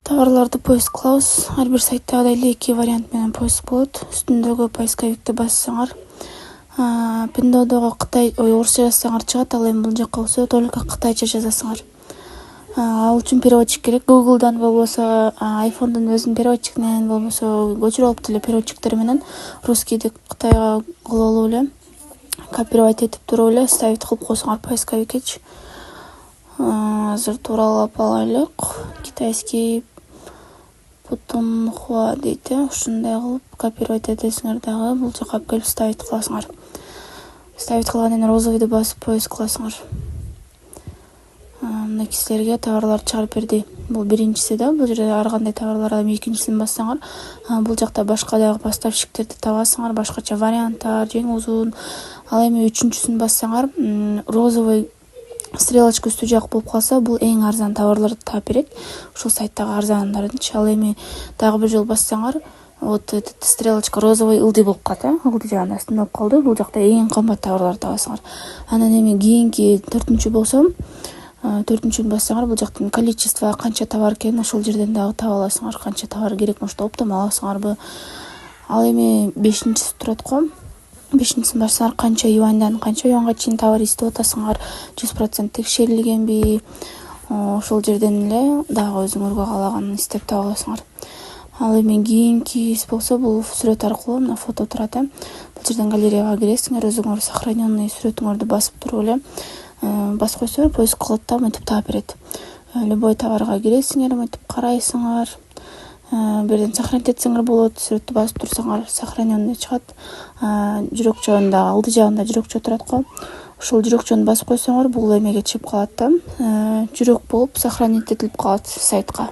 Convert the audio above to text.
Товарларды поиск кылабыз. Ар бир сайттагыдай эле 2 вариант менен поиск болот. Үстүндөгү поисковикти бассаңар, Пиндоодогу орусча жазсаңар чыгат, ал эми бул жака болсо только кытайча жазасыңар. Ал үчүн переводчик керек. Google'дан болбосо, iPhone'дун өзүнүн переводчигинен болбосо көчүрүп алып деле переводчиктер менен русскийди кытайга кылып эле копировать этип туруп эле ставить кылып койсоңор поисковиккечи. Азыр тууралап алайлык. Китайский Путунхуа дейт, ушундай кылып копировать этесиңер дагы бул жака алып келип ставить кыласыңар. Ставить кылгандан кийин розовыйды басып поиск кыласыңар. Мына силерге товарлар чыгарып берди. Бул биринчиси да, бул жерде ар кандай товарлар, эми экинчисин бассаңар, бул жакта башка дагы поставщиктерди табасыңар, башкача варианттар, жең узун. Ал эми үчүнчүсүн бассаңар, розовый стрелочка үстү жак болуп калса, бул эң арзан товарларды таап берет. Ушул сайттагы арзандардынчы. Ал эми дагы бир жолу бассаңар, вот этот стрелочка розовый ылдый болуп калат, ылдый жагында үстүндө болуп калды. Бул жакта эң кымбат товарларды табасыңар. Анан эми кийинки 4-чү болсо, 4-чүнү бассаңар, бул жактан количество канча товар экенин ошол жерден дагы таба аласыңар. Канча товар керек, может оптом аласыңарбы. Ал эми 5-чиси турат го. 5-чисин бассаңар, канча юаньдан канча юанга чейин товар издеп атасыңар, 100% текшерилгенби, ошол жерден эле дагы өзүңөргө каалаганын издеп таба аласыңар. Ал эми кийинкиси болсо, бул сүрөт аркылуу, мына фото турат. Бул жерден галереяга киресиңер, өзүңөр сохраненный сүрөтүңөрдү басып туруп эле басып койсоңор, поиск кылат да мынтип таап берет. Любой товарга киресиңер, мынтип карайсыңар. Бирден сохранить этсеңер болот, сүрөттү басып турсаңар, сохраненный чыгат. Жүрөкчөнүн дагы алды жагында жүрөкчө турат го. Ошол жүрөкчөнү басып койсоңор, бул эмеге чыгып калат да, жүрөк болуп сохранить этилип калат сайтка.